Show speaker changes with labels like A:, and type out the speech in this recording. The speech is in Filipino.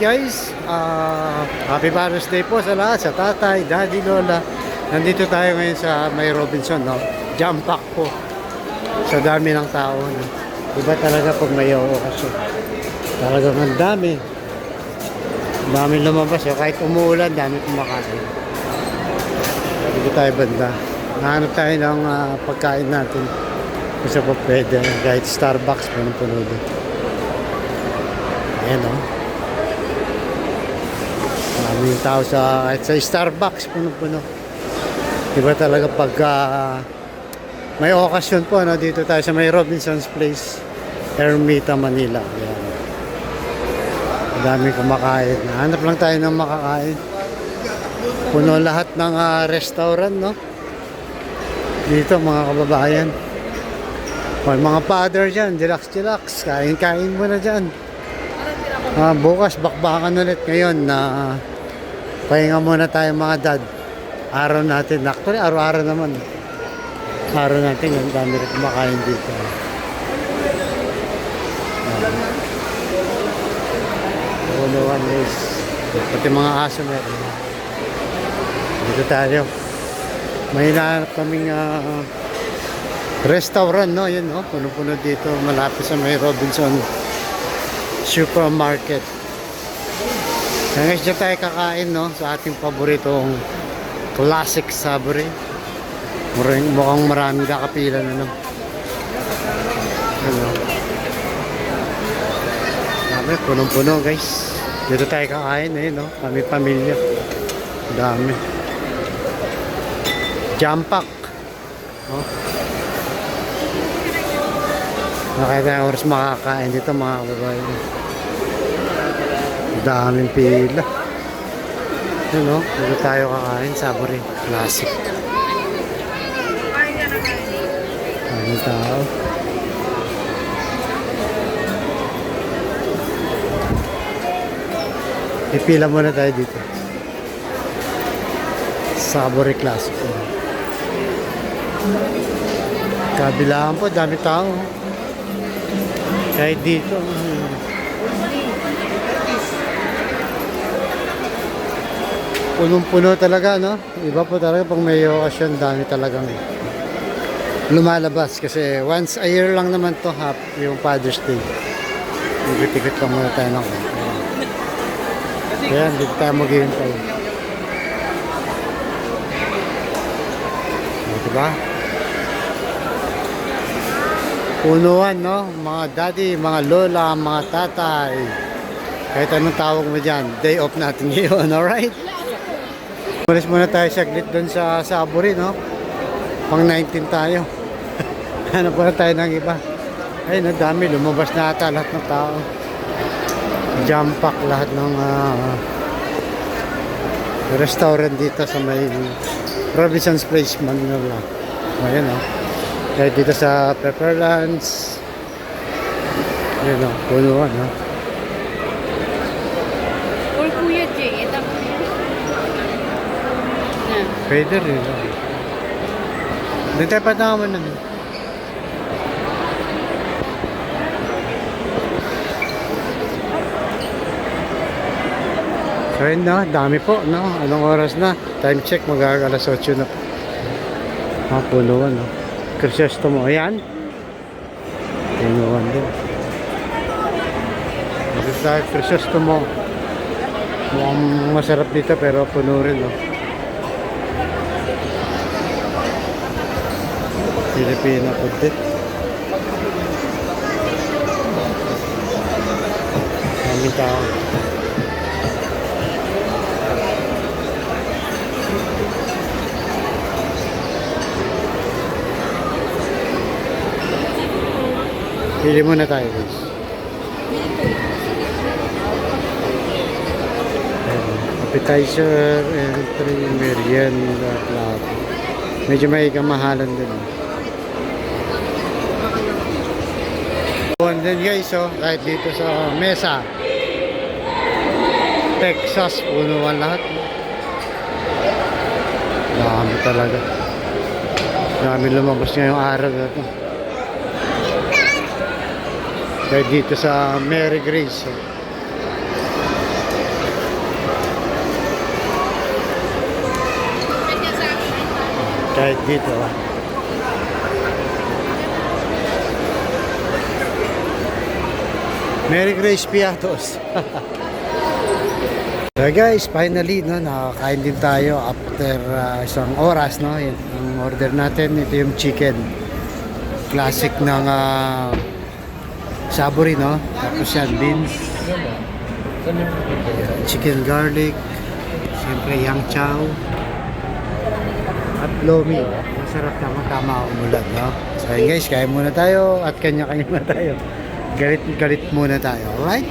A: guys, happy Father's Day po sa lahat, sa tatay, daddy, lola. Nandito tayo ngayon sa May Robinson, no? Jam pack po. Sa dami ng tao, no? Iba talaga pag may okasyon. Talagang ang dami. Dami lumabas, so kahit umuulan, dami kumakain. Dito tayo banda. Nahanap tayo ng pagkain natin. Kung sa pa pwede, kahit Starbucks, punong-puno din. Ayan, no? Maraming tao kahit sa Starbucks, puno-puno. Diba talaga pagka may okasyon po, no? Dito tayo sa May Robinson's Place, Ermita, Manila. Ayan. Madaming kumakain. Hanap lang tayo ng makakain. Puno lahat ng restaurant, no? Dito, mga kababayan. May mga father dyan, relax, kain-kain muna dyan. Bukas, bakbakan ulit ngayon na pahinga muna tayo mga dad. Araw natin, actually araw-araw naman. Araw natin, ang dami rin kumakain dito. Punuan is, pati mga aso meron. Dito tayo. May hinahanap kaming restaurant, no? Yun, no? Puno-puno dito, malapit sa May Robinson Supermarket. Ngayon dyan tayo kakain, no? Sa ating paboritong classic saburi. Mukhang maraming kakapila na, no? Ano? Dami, punong-puno, guys. Dito tayo kakain, eh, no? Kami pamilya. Dami. Jam pack. No? Nakaya tayo oras makakain dito, mga kababayan. Daming pila. Yun, no? Dito tayo kakain, saburi. Classic. Daming tao. Ipila muna tayo dito. Saburi Classic. Kabilaan po, dami tao. Kahit dito. Punong-puno talaga, no? Iba po talaga pag may okasyon, dami talagang lumalabas. Kasi once a year lang naman to, yung Father's Day. Ikot-ikot lang muna tayo ng ayan, dito tayo maghihintay. Diba? Punuan, no? Mga daddy, mga lola, mga tatay. Kahit anong tawag mo dyan, day off natin ngayon, alright? Malis muna tayo saglit doon sa saburi, no? Pang 19 tayo. Hanap muna tayo ng iba. Ay, nadami. Lumabas na ata lahat ng tao. Jam pack lahat ng restaurant dito sa May Robinson's Place, Manila. Ayan, oh. Kahit dito sa Pepperlands. Ayan, oh. Punuan, oh.
B: Or Kuya Jay, ito po yan.
A: Pwede rin. Doon tayo pataman na. So yun, no? Dami po, no? Anong oras na? Time check, mag-alas 8 na po. Punuan, no? Crisostomo, ayan. Punuan din. Dito tayo, Crisostomo. Mukhang masarap dito pero puno rin, no? Filipina food din. Daming tao. Pili muna tayo, guys. Appetizer, entry, merienda, plato. Medyo may kamahalan din. And then guys, oh, kahit dito sa mesa, Texas, punuan lahat. Dami talaga. Dami lumabas ngayong araw na ito. Kahit dito sa Mary Grace. Kahit dito. Merry Crispiatos. So guys, finally, no, nakakain din tayo after isang oras, no. Yan, ang order natin, ito yung chicken. Classic ng Saburi, no. Tapos yan, beans. Yan, chicken garlic. Siyempre, yang chow. At lomi. Masarap naman, tama umulan, no. So yun guys, kain muna tayo at kanya-kanya muna tayo. Galit muna tayo, alright?